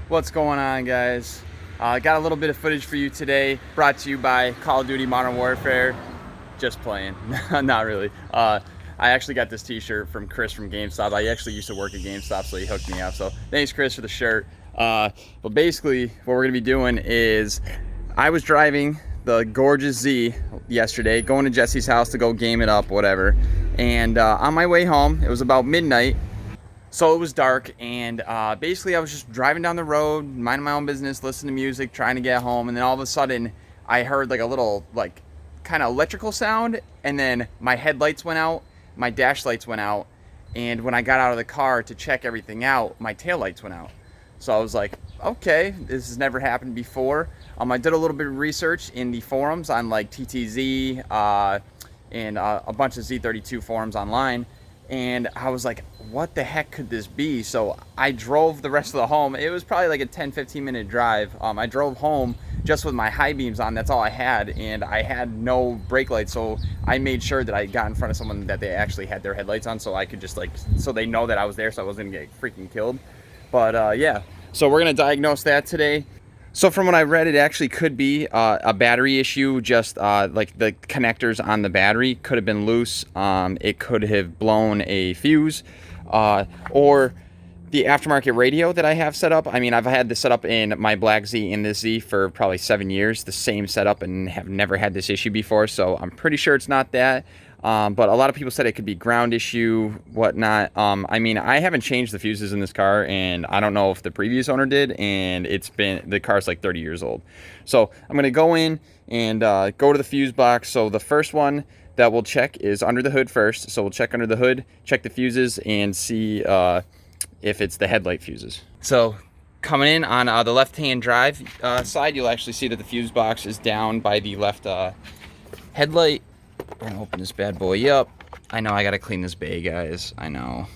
What's going on, guys? Got a little bit of footage for you today, brought to you by Call of Duty Modern Warfare. Just playing. Not really. I actually got this t-shirt from Chris from GameStop. I actually used to work at GameStop, so he hooked me up. So thanks, Chris, for the shirt. But basically what we're gonna be doing is, I was driving the gorgeous Z yesterday, going to Jesse's house to go game it up, whatever. And on my way home, it was about midnight. So it was dark, and basically I was just driving down the road, minding my own business, listening to music, trying to get home, and then all of a sudden I heard like a little like kind of electrical sound, and then my headlights went out, my dash lights went out, and when I got out of the car to check everything out, my tail lights went out. So I was like, okay, this has never happened before. I did a little bit of research in the forums on like TTZ and a bunch of Z32 forums online. And I was like, what the heck could this be? So I drove the rest of the home. It was probably like a 10-15 minute drive. I drove home just with my high beams on. That's all I had, and I had no brake lights. So I made sure that I got in front of someone that they actually had their headlights on, so I could just like, so they know that I was there, so I wasn't gonna get freaking killed. But yeah, so we're gonna diagnose that today. So from what I read, it actually could be a battery issue, just like the connectors on the battery could have been loose. It could have blown a fuse, or the aftermarket radio that I have set up. I mean, I've had this set up in my Black Z and this Z for probably 7 years, the same setup, and have never had this issue before. So I'm pretty sure it's not that. But a lot of people said it could be ground issue, whatnot. I mean, I haven't changed the fuses in this car, and I don't know if the previous owner did, and the car's like 30 years old. So I'm gonna go in and go to the fuse box. So the first one that we'll check is under the hood first. So we'll check under the hood, check the fuses, and see if it's the headlight fuses. So coming in on the left-hand drive side, you'll actually see that the fuse box is down by the left headlight. We're gonna open this bad boy up. I know I gotta clean this bay, guys. I know.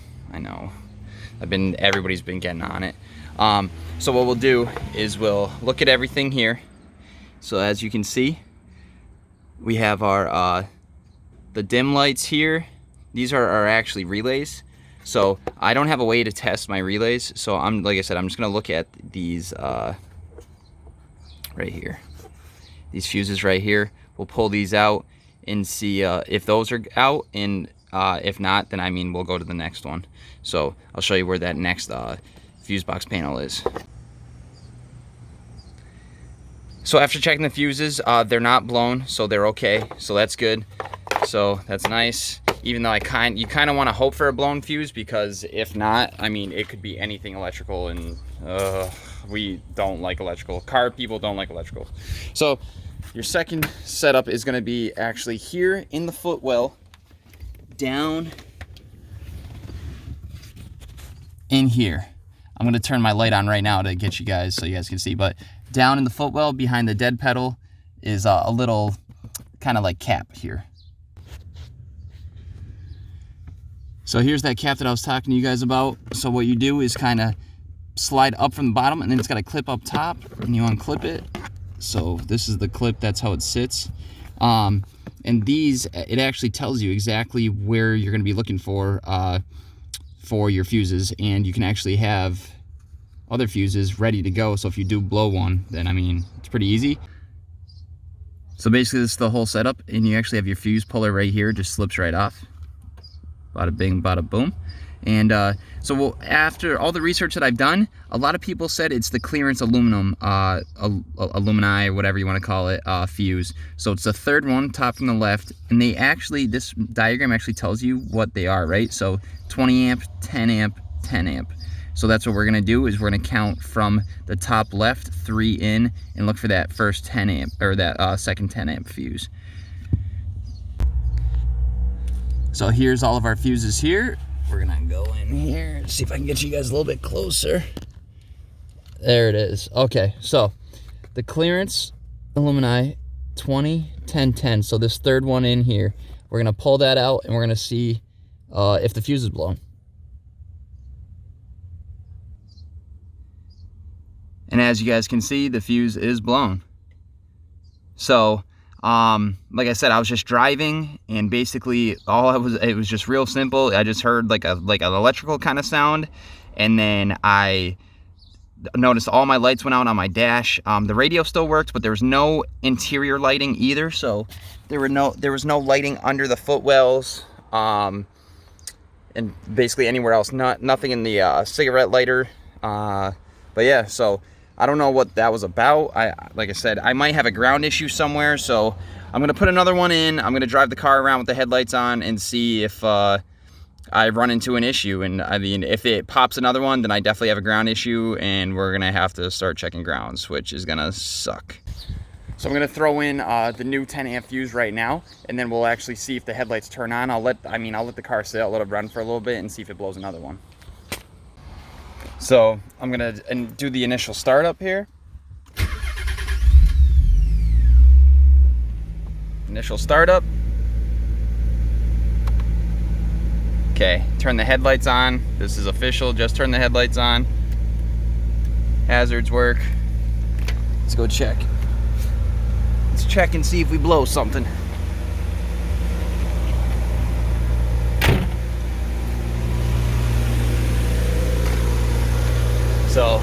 Everybody's been getting on it. So what we'll do is we'll look at everything here. So as you can see, we have our the dim lights here. These are actually relays. So I don't have a way to test my relays. So like I said, I'm just gonna look at these right here. These fuses right here. We'll pull these out and see if those are out, and if not, then I mean we'll go to the next one. So I'll show you where that next fuse box panel is. So after checking the fuses, they're not blown, so they're okay. So that's good. So that's nice. Even though you kind of want to hope for a blown fuse, because if not, I mean, it could be anything electrical, and we don't like electrical. Car people don't like electrical. So your second setup is going to be actually here in the footwell, down in here. I'm going to turn my light on right now to get you guys, so you guys can see, but down in the footwell behind the dead pedal is a little kind of like cap here. So here's that cap that I was talking to you guys about. So what you do is kind of slide up from the bottom, and then it's got a clip up top, and you unclip it. So this is the clip, that's how it sits. And these, it actually tells you exactly where you're going to be looking for your fuses, and you can actually have other fuses ready to go. So if you do blow one, then I mean, it's pretty easy. So basically this is the whole setup, and you actually have your fuse puller right here, just slips right off. Bada bing, bada boom. And so after all the research that I've done, a lot of people said it's the clearance aluminum, illumni, whatever you want to call it, fuse. So it's the third one, top from the left, and this diagram actually tells you what they are, right? So 20 amp, 10 amp, 10 amp. So that's what we're gonna do, is we're gonna count from the top left, 3 in, and look for that first 10 amp, or that second 10 amp fuse. So here's all of our fuses here. We're gonna go in here, see if I can get you guys a little bit closer. There it is. Okay, so the clearance illumini 20, 10, 10. So this third one in here, we're gonna pull that out, and we're gonna see if the fuse is blown. And as you guys can see, the fuse is blown. So like I said, I was just driving, and basically it was just real simple. I just heard like an electrical kind of sound, and then I noticed all my lights went out on my dash. The radio still worked, but there was no interior lighting either. So there was no lighting under the footwells, and basically anywhere else. Nothing in the cigarette lighter. But yeah, so I don't know what that was about. Like I said, I might have a ground issue somewhere. So I'm gonna put another one in. I'm gonna drive the car around with the headlights on and see if I run into an issue. And I mean, if it pops another one, then I definitely have a ground issue, and we're gonna have to start checking grounds, which is gonna suck. So I'm gonna throw in the new 10 amp fuse right now, and then we'll actually see if the headlights turn on. I'll let the car sit, I'll let it run for a little bit and see if it blows another one. So I'm gonna do the initial startup here. Initial startup. Okay, turn the headlights on. This is official, just turn the headlights on. Hazards work. Let's go check. Let's check and see if we blow something. So,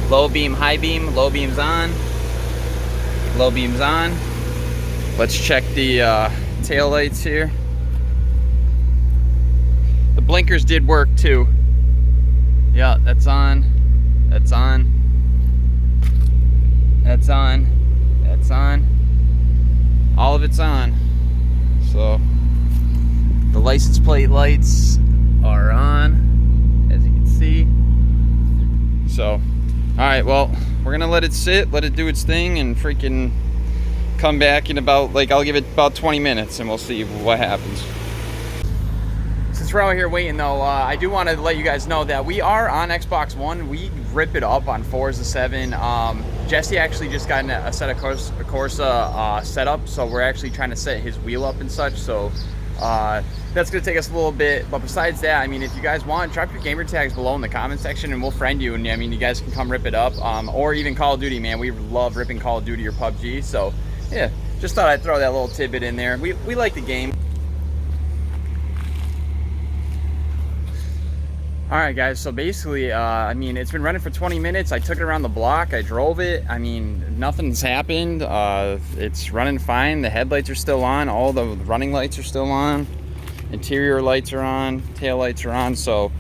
low beam, high beam, low beam's on. Low beam's on. Let's check the tail lights here. The blinkers did work too. Yeah, that's on. That's on. That's on. That's on. All of it's on. So the license plate lights are on, as you can see. So, all right, well, we're gonna let it sit, let it do its thing, and freaking come back in about, like, I'll give it about 20 minutes and we'll see what happens. Since we're out here waiting though, I do want to let you guys know that we are on Xbox One. We rip it up on Forza 7. Jesse actually just got a set of Corsa set up, so we're actually trying to set his wheel up and such. So that's going to take us a little bit. But besides that, I mean, if you guys want, drop your gamer tags below in the comment section and we'll friend you. And I mean, you guys can come rip it up. Or even Call of Duty, man. We love ripping Call of Duty or PUBG. So yeah, just thought I'd throw that little tidbit in there. We like the game. All right, guys, so basically, I mean, it's been running for 20 minutes. I took it around the block. I drove it. I mean, nothing's happened. It's running fine. The headlights are still on. All the running lights are still on. Interior lights are on. Tail lights are on. So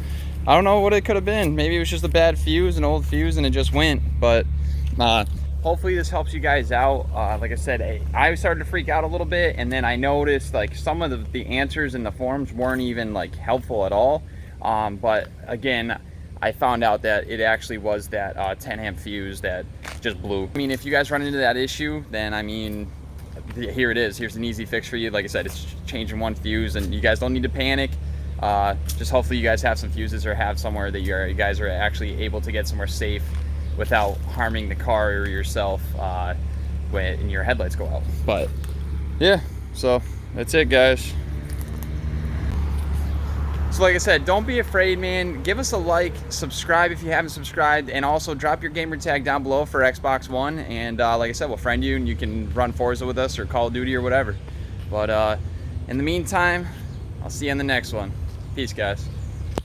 I don't know what it could have been. Maybe it was just a bad fuse, an old fuse, and it just went. But hopefully this helps you guys out. Like I said, I started to freak out a little bit, and then I noticed like some of the answers in the forums weren't even like helpful at all. But again, I found out that it actually was that 10 amp fuse that just blew. I mean, if you guys run into that issue, then I mean, here it is. Here's an easy fix for you. Like I said, it's changing one fuse, and you guys don't need to panic. Just hopefully you guys have some fuses or have somewhere that you guys are actually able to get somewhere safe without harming the car or yourself when your headlights go out. But yeah, so that's it, guys. So like I said, don't be afraid, man. Give us a like, subscribe if you haven't subscribed, and also drop your gamer tag down below for Xbox One. And like I said, we'll friend you and you can run Forza with us or Call of Duty or whatever. But in the meantime, I'll see you in the next one. Peace, guys.